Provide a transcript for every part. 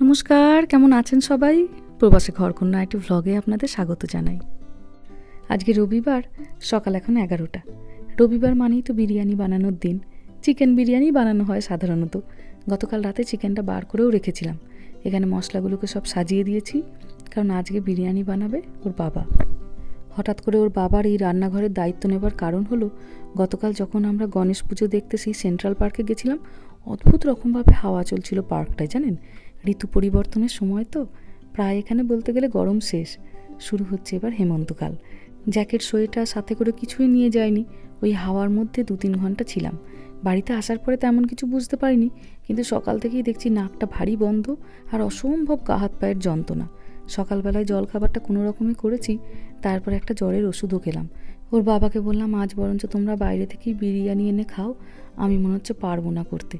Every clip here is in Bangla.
নমস্কার, কেমন আছেন সবাই? প্রবাসী ঘরকন্যা একটি ভ্লগে আপনাদের স্বাগত জানাই। আজকে রবিবার, সকাল এখন 11টা। রবিবার মানেই তো বিরিয়ানি বানানোর দিন। চিকেন বিরিয়ানি বানানো হয় সাধারণত। গতকাল রাতে চিকেনটা বার করেও রেখেছিলাম। এখানে মশলাগুলোকে সব সাজিয়ে দিয়েছি, কারণ আজকে বিরিয়ানি বানাবে ওর বাবা। হঠাৎ করে ওর বাবার এই রান্নাঘরের দায়িত্ব নেবার কারণ হলো, গতকাল যখন আমরা গণেশ পুজো দেখতে সেই সেন্ট্রাল পার্কে গেছিলাম, অদ্ভুত রকমভাবে হাওয়া চলছিল পার্কটায়, জানেন? ঋতু পরিবর্তনের সময় তো, প্রায় এখানে বলতে গেলে গরম শেষ, শুরু হচ্ছে এবার হেমন্তকাল। জ্যাকেট সোয়েটার সাথে করে কিছুই নিয়ে যায়নি, ওই হাওয়ার মধ্যে 2-3 ঘন্টা ছিলাম। বাড়িতে আসার পরে তেমন কিছু বুঝতে পারিনি, কিন্তু সকাল থেকেই দেখছি নাকটা ভারী বন্ধ আর অসম্ভব গা হাত পায়ের যন্ত্রণা। সকালবেলায় জলখাবারটা কোনো রকমে করেছি, তারপর একটা জ্বরের ওষুধও খেলাম। ওর বাবাকে বললাম, আজ বরঞ্চ তোমরা বাইরে থেকেই বিরিয়ানি এনে খাও, আমি মনে হচ্ছে পারবো না করতে,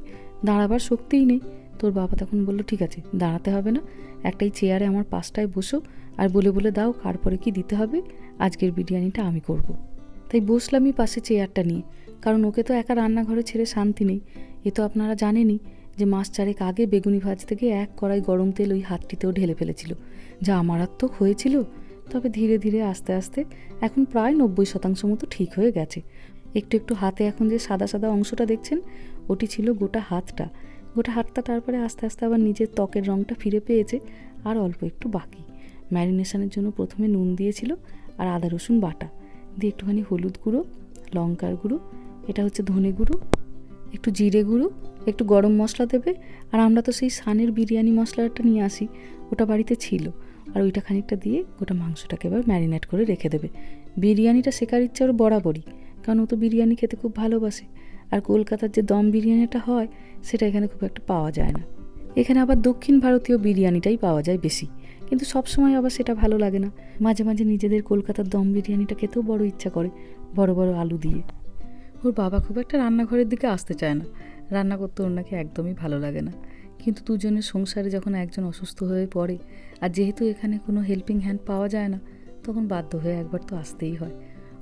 দাঁড়াবার শক্তিই নেই। তোর বাবা তখন বলল, ঠিক আছে, দাঁড়াতে হবে না, একটাই চেয়ারে আমার পাশটায় বসো আর বলে বলে দাও কার পরে কি দিতে হবে, আজকের বিরিয়ানিটা আমি করব। তাই বসলামই পাশে চেয়ারটা নিয়ে, কারণ ওকে তো একা রান্নাঘরে ছেড়ে শান্তি নেই। এ তো আপনারা জানেনই যে মাস 4 আগে বেগুনি ভাজতে গিয়ে 1 কড়াই গরম তেল ওই হাতটিতেও ঢেলে ফেলেছিল, যা মারাত্মক হয়েছিল। তবে ধীরে ধীরে আস্তে আস্তে এখন প্রায় 90% মতো ঠিক হয়ে গেছে। একটু একটু হাতে এখন যে সাদা সাদা অংশটা দেখছেন, ওটি ছিল গোটা হাতটা। তারপরে আস্তে আস্তে আবার নিজের ত্বকের রঙটা ফিরে পেয়েছে, আর অল্প একটু বাকি। ম্যারিনেশনের জন্য প্রথমে নুন দিয়েছিল আর আদা রসুন বাটা দিয়ে, একটুখানি হলুদ গুঁড়ো, লঙ্কার গুঁড়ো, এটা হচ্ছে ধনে গুঁড়ো, একটু জিরে গুঁড়ো, একটু গরম মশলা দেবে। আর আমরা তো সেই সানের বিরিয়ানি মশলাটা নিয়ে আসি, ওটা বাড়িতে ছিল, আর ওইটা খানিকটা দিয়ে গোটা মাংসটাকে এবার ম্যারিনেট করে রেখে দেবে। বিরিয়ানিটা শেখার ইচ্ছা ওর বরাবরই, কারণ ও তো বিরিয়ানি খেতে খুব ভালোবাসে। আর কলকাতার যে দম বিরিয়ানিটা হয়, সেটা এখানে খুব একটা পাওয়া যায় না। এখানে আবার দক্ষিণ ভারতীয় বিরিয়ানিটাই পাওয়া যায় বেশি, কিন্তু সবসময় আবার সেটা ভালো লাগে না। মাঝে মাঝে নিজেদের কলকাতার দম বিরিয়ানিটা খেতেও বড় ইচ্ছা করে, বড় বড় আলু দিয়ে। ওর বাবা খুব একটা রান্নাঘরের দিকে আসতে চায় না, রান্না করতে ওর নাকি একদমই ভালো লাগে না। কিন্তু দুজনের সংসারে যখন একজন অসুস্থ হয়ে পড়ে, আর যেহেতু এখানে কোনো হেল্পিং হ্যান্ড পাওয়া যায় না, তখন বাধ্য হয়ে একবার তো আসতেই হয়।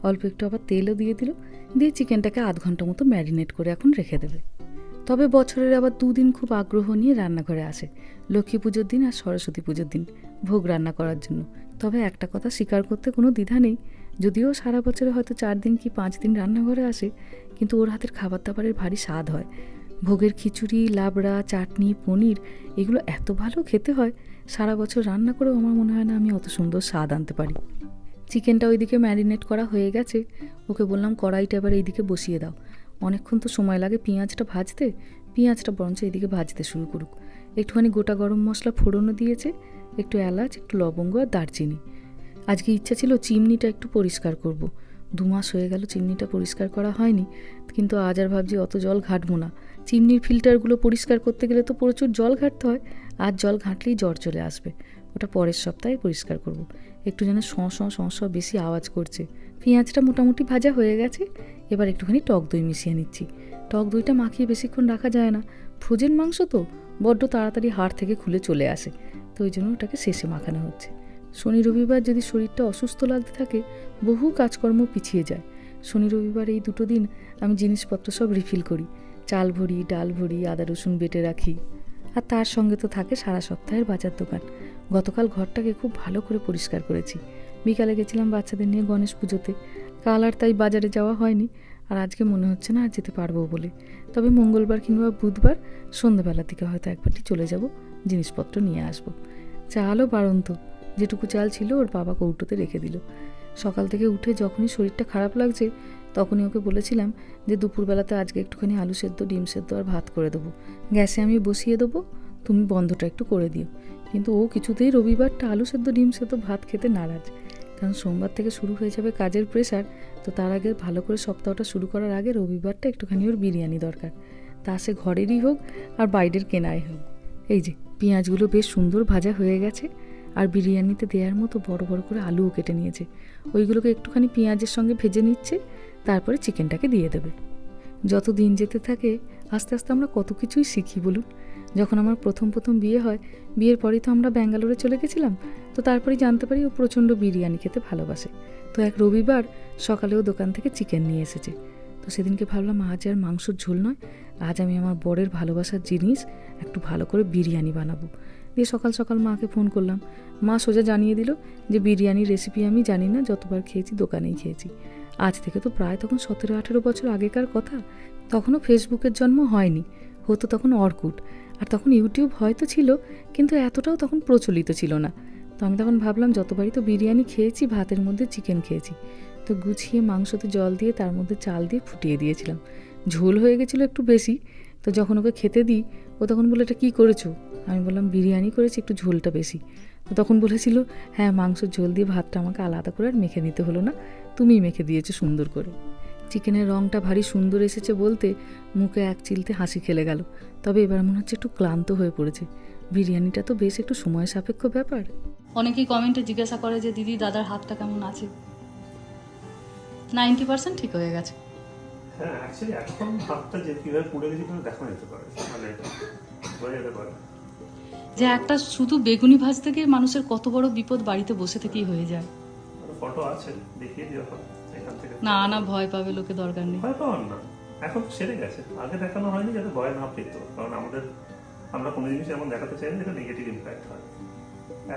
অল্প একটু আবার তেলও দিয়ে দিল, দিয়ে চিকেনটাকে আধ ঘন্টা মতো ম্যারিনেট করে এখন রেখে দেবে। তবে বছরের আবার 2 দিন খুব আগ্রহ নিয়ে রান্নাঘরে আসে, লক্ষ্মী পুজোর দিন আর সরস্বতী পুজোর দিন, ভোগ রান্না করার জন্য। তবে একটা কথা স্বীকার করতে কোনো দ্বিধা নেই, যদিও সারা বছরে হয়তো 4 দিন কি 5 দিন রান্নাঘরে আসে, কিন্তু ওর হাতের খাবার দাবারের ভারী স্বাদ হয়। ভোগের খিচুড়ি, লাবড়া, চাটনি, পনির, এগুলো এত ভালো খেতে হয়, সারা বছর রান্না করেও আমার মনে হয় না আমি অত সুন্দর স্বাদ আনতে পারি। চিকেনটা ওইদিকে ম্যারিনেট করা হয়ে গেছে, ওকে বললাম কড়াইটা এবার এইদিকে বসিয়ে দাও। অনেকক্ষণ তো সময় লাগে পেঁয়াজটা ভাজতে, পেঁয়াজটা বরঞ্চ এইদিকে ভাজতে শুরু করুক। একটুখানি গোটা গরম মশলা ফোড়নও দিয়েছে, একটু এলাচ, একটু লবঙ্গ আর দারচিনি। আজকে ইচ্ছা ছিল চিমনিটা একটু পরিষ্কার করব। 2 মাস হয়ে গেল চিমনিটা পরিষ্কার করা হয়নি, কিন্তু আজ আর ভাবছি অত জল ঘাঁটবো না। চিমনির ফিল্টারগুলো পরিষ্কার করতে গেলে তো প্রচুর জল ঘাঁটতে হয়, আজ জল ঘাঁটলেই জ্বর চলে আসবে। ওটা পরের সপ্তাহে পরিষ্কার করব। একটু যেন শঁ বেশি আওয়াজ করছে। পেঁয়াজটা মোটামুটি ভাজা হয়ে গেছে, এবার একটুখানি টক দই মিশিয়ে নিচ্ছি। টক দইটা মাখিয়ে বেশিক্ষণ রাখা যায় না, ফ্রোজেন মাংস তো বড্ড তাড়াতাড়ি হাড় থেকে খুলে চলে আসে, তো ওই জন্য ওটাকে শেষে মাখানো হচ্ছে। শনি রবিবার যদি শরীরটা অসুস্থ লাগতে থাকে, বহু কাজকর্ম পিছিয়ে যায়। শনি রবিবার এই 2 দিন আমি জিনিসপত্র সব রিফিল করি, চাল ভরি, ডাল ভরি, আদা রসুন বেটে রাখি। আর তার সঙ্গে তো থাকে সারা সপ্তাহের বাজার দোকান। গতকাল ঘরটাকে খুব ভালো করে পরিষ্কার করেছি। বিকালে গেছিলাম বাচ্চাদের নিয়ে গণেশ পুজোতে, কাল আর তাই বাজারে যাওয়া হয়নি। আর আজকে মনে হচ্ছে না আর যেতে পারবো বলে। তবে মঙ্গলবার কিংবা বুধবার সন্ধ্যাবেলার দিকে হয়তো একবারটি চলে যাব, জিনিসপত্র নিয়ে আসবো। চালও বাড়ন্ত, যেটুকু চাল ছিল ওর বাবা কৌটোতে রেখে দিল। সকাল থেকে উঠে যখনই শরীরটা খারাপ লাগছে, তখনই ওকে বলেছিলাম যে দুপুরবেলাতে আজকে একটুখানি আলু সেদ্ধ, ডিম সেদ্ধ আর ভাত করে দেবো, গ্যাসে আমি বসিয়ে দেবো, তুমি বন্ধটা একটু করে দিও। কিন্তু ও কিছুতেই রবিবারটা আলু সেদ্ধ, ডিম সেদ্ধ, ভাত খেতে নারাজ, কারণ সোমবার থেকে শুরু হয়ে যাবে কাজের প্রেশার। তো তার আগে ভালো করে সপ্তাহটা শুরু করার আগে রবিবারটা একটুখানি ওর বিরিয়ানি দরকার, তা সে ঘরেরই হোক আর বাইরের কেনাই হোক। এই যে পেঁয়াজগুলো বেশ সুন্দর ভাজা হয়ে গেছে, আর বিরিয়ানিতে দেওয়ার মতো বড় বড় করে আলুও কেটে নিয়েছে, ওইগুলোকে একটুখানি পেঁয়াজের সঙ্গে ভেজে নিচ্ছে, তারপরে চিকেনটাকে দিয়ে দেবে। যত দিন যেতে থাকে আস্তে আস্তে আমরা কত কিছুই শিখি বলুন। যখন আমার প্রথম বিয়ে হয়, বিয়ের পরেই তো আমরা ব্যাঙ্গালোরে চলে গেছিলাম, তো তারপরেই জানতে পারি ও প্রচণ্ড বিরিয়ানি খেতে ভালোবাসে। তো এক রবিবার সকালেও দোকান থেকে চিকেন নিয়ে এসেছে, তো সেদিনকে ভাবলাম আজ আর মাংসর ঝোল নয়, আজ আমি আমার বরের ভালোবাসার জিনিস একটু ভালো করে বিরিয়ানি বানাবো। দিয়ে সকাল সকাল মাকে ফোন করলাম। মা সোজা জানিয়ে দিল যে বিরিয়ানির রেসিপি আমি জানি না, যতবার খেয়েছি দোকানেই খেয়েছি। আজ থেকে তো প্রায় তখন 17-18 বছর আগেকার কথা। তখনও ফেসবুকের জন্ম হয়নি, হতো তখন অর্কুট। আর তখন ইউটিউব হয়তো ছিল, কিন্তু এতটাও তখন প্রচলিত ছিল না। তো আমি তখন ভাবলাম যতবারই তো বিরিয়ানি খেয়েছি, ভাতের মধ্যে চিকেন খেয়েছি। তো গুছিয়ে মাংসতে জল দিয়ে তার মধ্যে চাল দিয়ে ফুটিয়ে দিয়েছিলাম। ঝোল হয়ে গেছিলো একটু বেশি। তো যখন ওকে খেতে দিই, ও তখন বলে, এটা কী করেছো? আমি বললাম বিরিয়ানি করেছি, একটু ঝোলটা বেশি। তো তখন বলেছিল, হ্যাঁ মাংসের ঝোল দিয়ে ভাতটা আমাকে আলাদা করে আর মেখে নিতে হলো না, তুমিই মেখে দিয়েছো সুন্দর করে। চিকেনের রঙটা ভারী সুন্দর এসেছে বলতে মুখে এক চিলতে হাসি খেলে গেল। তবে এবার মনে হচ্ছে একটু ক্লান্ত হয়ে পড়েছে। বিরিয়ানিটা তো বেশ একটু সময় সাপেক্ষ ব্যাপার। অনেকেই কমেন্টে জিজ্ঞাসা করে যে দিদি দাদার হাতটা কেমন আছে। 90% ঠিক হয়ে গেছে। হ্যাঁ, অ্যাকচুয়ালি এখন ভাতটা যে কিভাবে পুড়ে গেছে কিন্তু দেখা যেতে পারে, মানে বোঝা যেতে পারে যে একটা শুধু বেগুনি ভাজতে গিয়ে মানুষের কত বড় বিপদ বাড়িতে বসে থেকেই হয়ে যায়। ফটো আছে, দেখিয়ে দিও এখান থেকে। না ভয় পাবে লোকে, দরকার নেই। ভয় পাওয়ার না, এখন সেরে গেছে। আগে দেখানো হয়নি যাতে ভয় না পেত, কারণ আমরা কোনো জিনিস এমন দেখাতে চাই না যেটা নেগেটিভ ইম্প্যাক্ট হয়।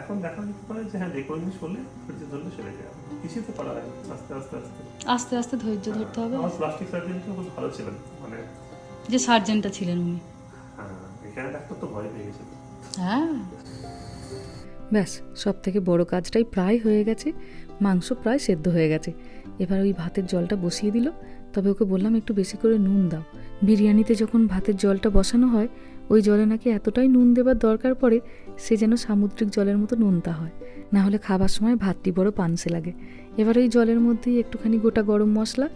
এখন দেখা যেতে পারে যে হ্যাঁ, যে কোনো জিনিস করলে ফ্রিজে ধরলে সেরে যায়। কিছুই তো করা হয় আস্তে আস্তে আস্তে আস্তে আস্তে ধৈর্য ধরতে হবে। আমার প্লাস্টিক সার্জনটা খুব ভালো ছিলেন, মানে যে সার্জনটা ছিলেন উনি। হ্যাঁ, এখানে ডাক্তার তো ভয় পেয়ে গেছে। হ্যাঁ, ব্যাস সব থেকে বড় কাজটাই প্রায় হয়ে গেছে। মাংস প্রায় সেদ্ধ হয়ে গেছে। এবার ওই ভাতের জলটা বসিয়ে দিল। তবে ওকে বললাম একটু বেশি করে নুন দাও। বিরিয়ানিতে যখন ভাতের জলটা বসানো হয়, ওই জলে নাকি এতটাই নুন দেবার দরকার পড়ে সে যেন সামুদ্রিক জলের মতো নুনতা হয়, না হলে খাবার সময় ভাতটি বড় পানসে লাগে। এবার ওই জলের মধ্যেই একটুখানি গোটা গরম মশলা,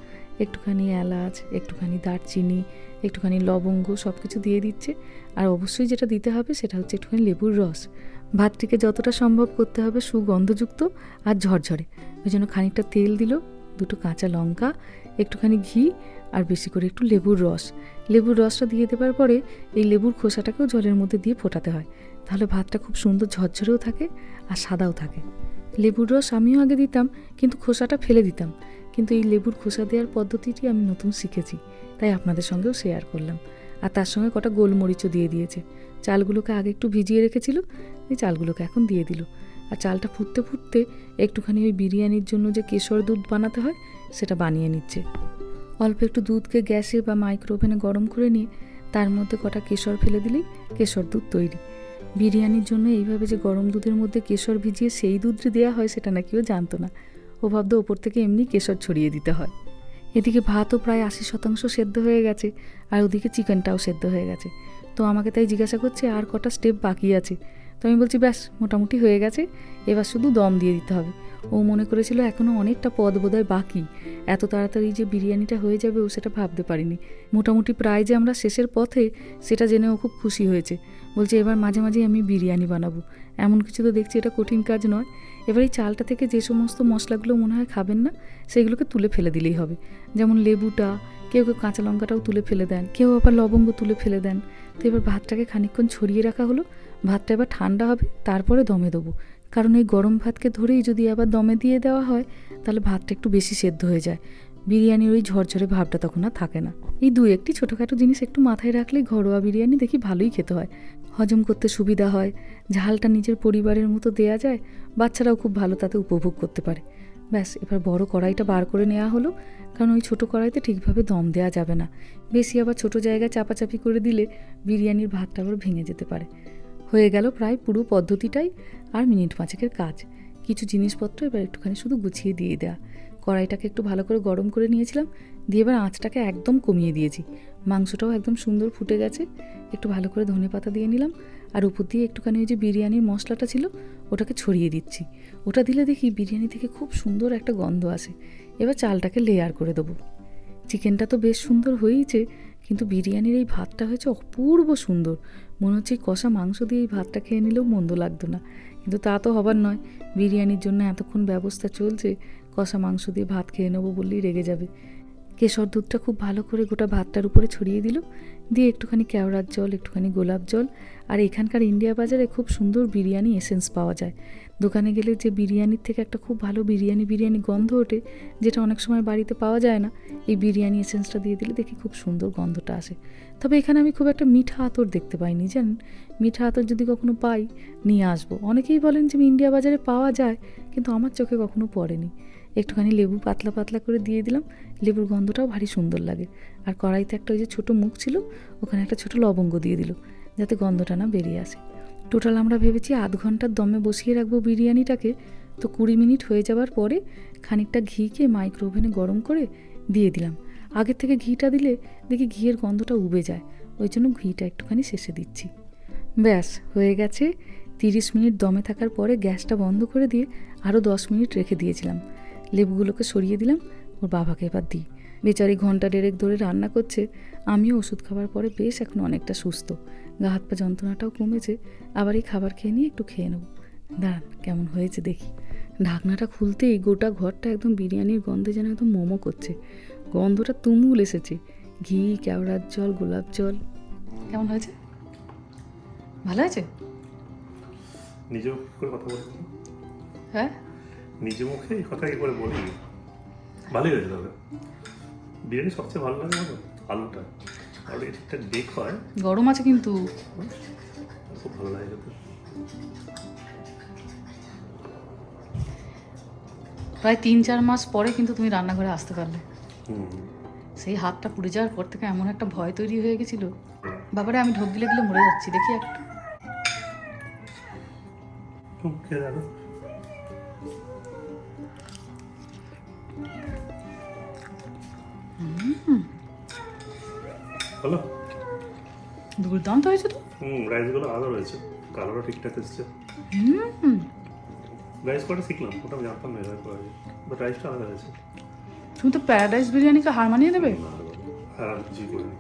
একটুখানি এলাচ, একটুখানি দারচিনি, একটুখানি লবঙ্গ সব কিছু দিয়ে দিচ্ছে। আর অবশ্যই যেটা দিতে হবে সেটা হচ্ছে একটুখানি লেবুর রস। ভাতটিকে যতটা সম্ভব করতে হবে সুগন্ধযুক্ত আর ঝরঝরে। ওই জন্য খানিকটা তেল দিল, 2টো কাঁচা লঙ্কা, একটুখানি ঘি আর বেশি করে একটু লেবুর রস। লেবুর রসটা দিয়ে দেওয়ার পরে এই লেবুর খোসাটাকেও জলের মধ্যে দিয়ে ফোটাতে হয়, তাহলে ভাতটা খুব সুন্দর ঝরঝরেও থাকে আর সাদাও থাকে। লেবুর রস আমিও আগে দিতাম, কিন্তু খোসাটা ফেলে দিতাম। কিন্তু এই লেবুর খোসা দেওয়ার পদ্ধতিটি আমি নতুন শিখেছি, তাই আপনাদের সঙ্গেও শেয়ার করলাম। আর তার সঙ্গে কটা গোলমরিচও দিয়ে দিয়েছে। চালগুলোকে আগে একটু ভিজিয়ে রেখেছিল, এই চালগুলোকে এখন দিয়ে দিল। আর চালটা ফুটতে ফুটতে একটুখানি ওই বিরিয়ানির জন্য যে কেশর দুধ বানাতে হয় সেটা বানিয়ে নিচ্ছে। অল্প একটু দুধকে গ্যাসে বা মাইক্রো ওভেনে গরম করে নিয়ে তার মধ্যে কটা কেশর ফেলে দিলেই কেশর দুধ তৈরি। বিরিয়ানির জন্য এইভাবে যে গরম দুধের মধ্যে কেশর ভিজিয়ে সেই দুধটি দেওয়া হয় সেটা নাকিও জানতো না। ও ভাবতো ওপর থেকে এমনি কেশর ছড়িয়ে দিতে হয়। এদিকে ভাতও প্রায় 80% সেদ্ধ হয়ে গেছে, আর ওদিকে চিকেনটাও সেদ্ধ হয়ে গেছে। তো আমাকে তাই জিজ্ঞাসা করছে আর কটা স্টেপ বাকি আছে। তো আমি বলছি ব্যাস মোটামুটি হয়ে গেছে, এবার শুধু দম দিয়ে দিতে হবে। ও মনে করেছিল এখনও অনেকটা পদ বোধহয় বাকি, এত তাড়াতাড়ি যে বিরিয়ানিটা হয়ে যাবে ও সেটা ভাবতে পারিনি। মোটামুটি প্রায় যে আমরা শেষের পথে সেটা জেনে ও খুব খুশি হয়েছে। বলছে এবার মাঝে মাঝে আমি বিরিয়ানি বানাবো, এমন কিছু তো দেখছি এটা কঠিন কাজ নয়। এবার এই চালটা থেকে যে সমস্ত মশলাগুলো মনে হয় খাবেন না সেগুলোকে তুলে ফেলে দিলেই হবে। যেমন লেবুটা, কেউ কেউ কাঁচা লঙ্কাটাও তুলে ফেলে দেন, কেউ আবার লবঙ্গ তুলে ফেলে দেন। তো এবার ভাতটাকে খানিকক্ষণ ছড়িয়ে রাখা হলো। ভাতটা এবার ঠান্ডা হবে, তারপরে দমে দেবো। কারণ এই গরম ভাতকে ধরেই যদি আবার দমে দিয়ে দেওয়া হয় তাহলে ভাতটা একটু বেশি সেদ্ধ হয়ে যায়। বিরিয়ানির ওই ঝরঝরে ভাবটা তখন আর থাকে না। এই 2-1টি ছোটোখাটো জিনিস একটু মাথায় রাখলেই ঘরোয়া বিরিয়ানি দেখি ভালোই খেতে হয়, হজম করতে সুবিধা হয়, ঝালটা নিজের পরিবারের মতো দেয়া যায়, বাচ্চারাও খুব ভালো তাতে উপভোগ করতে পারে। ব্যাস এবার বড় কড়াইটা বার করে নেওয়া হলো, কারণ ওই ছোটো কড়াইতে ঠিকভাবে দম দেওয়া যাবে না। বেশি আবার ছোটো জায়গায় চাপাচাপি করে দিলে বিরিয়ানির ভাতটা আবার ভেঙে যেতে পারে। হয়ে গেল প্রায় পুরো পদ্ধতিটাই আর মিনিট 5-এর কাজ। কিছু জিনিসপত্র এবার একটুখানি শুধু গুছিয়ে দিয়ে দেওয়া। কড়াইটাকে একটু ভালো করে গরম করে নিয়েছিলাম, দিয়ে এবার আঁচটাকে একদম কমিয়ে দিয়েছি। মাংসটাও একদম সুন্দর ফুটে গেছে। একটু ভালো করে ধনেপাতা দিয়ে নিলাম, আর উপর দিয়ে একটুখানি ওই যে বিরিয়ানির মশলাটা ছিল ওটাকে ছড়িয়ে দিচ্ছি। ওটা দিলে দেখি বিরিয়ানি থেকে খুব সুন্দর একটা গন্ধ আসে। এবার চালটাকে লেয়ার করে দেবো। চিকেনটা তো বেশ সুন্দর হয়েইছে, কিন্তু বিরিয়ানির এই ভাতটা হয়েছে অপূর্ব সুন্দর। মনে হচ্ছে কষা মাংস দিয়ে এই ভাতটা খেয়ে নিলেও মন্দ লাগতো না, কিন্তু তা তো হবার নয়। বিরিয়ানির জন্য এতক্ষণ ব্যবস্থা চলছে, কষা মাংস দিয়ে ভাত খেয়ে নেবো বললেই রেগে যাবে। কেশর দুধটা খুব ভালো করে গোটা ভাতটার উপরে ছড়িয়ে দিল। দিয়ে একটুখানি কেওড়ার জল, একটুখানি গোলাপ জল। আর এখানকার ইন্ডিয়া বাজারে খুব সুন্দর বিরিয়ানি এসেন্স পাওয়া যায়। দোকানে গেলে যে বিরিয়ানির থেকে একটা খুব ভালো বিরিয়ানি গন্ধ ওঠে, যেটা অনেক সময় বাড়িতে পাওয়া যায় না, এই বিরিয়ানি এসেন্সটা দিয়ে দিলে দেখি খুব সুন্দর গন্ধটা আসে। তবে এখানে আমি খুব একটা মিঠা আতর দেখতে পাইনি, জানেন। মিঠা আতর যদি কখনো পাই নিয়ে আসবো। অনেকেই বলেন যে ইন্ডিয়া বাজারে পাওয়া যায়, কিন্তু আমার চোখে কখনো পড়েনি। একটুখানি লেবু পাতলা পাতলা করে দিয়ে দিলাম, লেবুর গন্ধটাও ভারী সুন্দর লাগে। আর কড়াইতে একটা ওই যে ছোটো মুখ ছিল, ওখানে একটা ছোটো লবঙ্গ দিয়ে দিল, যাতে গন্ধটা না বেরিয়ে আসে। টোটাল আমরা ভেবেছি আধ ঘন্টার দমে বসিয়ে রাখবো বিরিয়ানিটাকে। তো 20 মিনিট হয়ে যাওয়ার পরে খানিকটা ঘিকে মাইক্রো ওভেনে গরম করে দিয়ে দিলাম। আগের থেকে ঘিটা দিলে দেখি ঘিয়ের গন্ধটা উবে যায়, ওই জন্য ঘিটা একটুখানি শেষে দিচ্ছি। ব্যাস হয়ে গেছে। 30 মিনিট দমে থাকার পরে গ্যাসটা বন্ধ করে দিয়ে আরও 10 মিনিট রেখে দিয়েছিলাম। লেবুগুলোকে সরিয়ে দিলাম, ওর বাবাকে এবার দিই। বেচারি ঘন্টা দেড়েক ধরে রান্না করছে। আমিও ওষুধ খাবার পরে বেশ এখন অনেকটা সুস্থ, গা হাত পা যন্ত্রণাটাও কমেছে। আবার এই খাবার খেয়ে নিয়ে একটু খেয়ে নেব। দাঁড়ান কেমন হয়েছে দেখি। ঢাকনাটা খুলতেই গোটা ঘরটা একদম বিরিয়ানির গন্ধে যেন একদম মোমো করছে। গন্ধটা তুমুল এসেছে, ঘি, কেওড়ার জল, গোলাপ জল। কেমন হয়েছে? ভালো হয়েছে? নিজে মুখে করে কথা বলি? হ্যাঁ, নিজে মুখে এই কথা কি করে বলি? ভালোই হয়েছে। তবে বিরিয়ানি সবচেয়ে ভালো লাগে বলো আলুটা, আর এটা ঠিকঠাক বেক হয়। গরম আছে কিন্তু। খুব ভালো লাগে খেতে। প্রায় 3-4 মাস পরে কিন্তু তুমি রান্নাঘরে আসতে পারলে। হুম। সেই হাতটা পুড়ে যাওয়ার পর থেকে এমন একটা ভয় তৈরি হয়ে গেছিল, বাবারে আমি ঢোক গিলে মরে যাচ্ছি। দেখি একটা খেয়ে দেখো। হলো? দুর্দান্ত হয়েছে তো। রাইসগুলো আলাদা রয়েছে, কালারও ঠিকঠাক এসছে। রাইস করা শিখলাম, ওটা আমি জানতাম না এবার করা যায়, বাট রাইসটা আলাদা হয়েছে। তুমি তো প্যারাডাইস বিরিয়ানিকে হার মানিয়ে দেবে। আর কিছুই করিনি,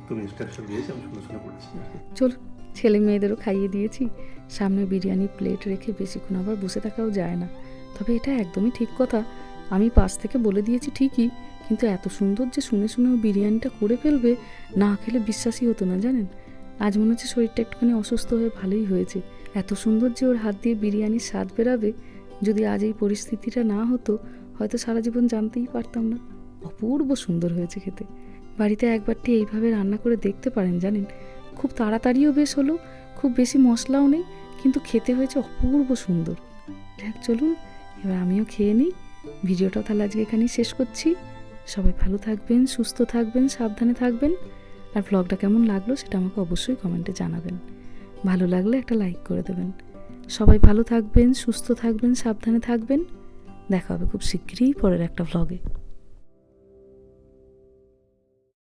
তুমি ইনস্ট্রাকশন দিয়েছি, আমি শুনে শুনে করেছি। চলো, ছেলে মেয়েদেরও খাইয়ে দিয়েছি, সামনে বিরিয়ানি প্লেট রেখে বেশিক্ষণ আবার বসে থাকাও যায় না। তবে এটা একদমই ঠিক কথা, আমি পাশ থেকে বলে দিয়েছি ঠিকই, কিন্তু এত সুন্দর যে শুনে শুনেও বিরিয়ানিটা করে ফেলবে, না খেলে বিশ্বাসই হতো না, জানেন। আজ মনে হচ্ছে শরীরটা একটুখানি অসুস্থ হয়ে ভালোই হয়েছে। এত সুন্দর যে ওর হাত দিয়ে বিরিয়ানির স্বাদ বেরাবে, যদি আজ এই পরিস্থিতিটা না হতো হয়তো সারা জীবন জানতেই পারতাম না। অপূর্ব সুন্দর হয়েছে খেতে। বাড়িতে একবারটি এইভাবে রান্না করে দেখতে পারেন, জানেন। খুব তাড়াতাড়িও বেশ হলো, খুব বেশি মশলাও নেই, কিন্তু খেতে হয়েছে অপূর্ব সুন্দর। দেখ, চলুন এবার আমিও খেয়ে নিই। ভিডিওটা তাহলে আজকে এখানেই শেষ করছি। সবাই ভালো থাকবেন, সুস্থ থাকবেন, সাবধানে থাকবেন। আর ব্লগটা কেমন লাগলো সেটা আমাকে অবশ্যই কমেন্টে জানাবেন। ভালো লাগলে একটা লাইক করে দেবেন। সবাই ভালো থাকবেন, সুস্থ থাকবেন, সাবধানে থাকবেন। দেখা হবে খুব শিগগিরই পরের একটা ব্লগে।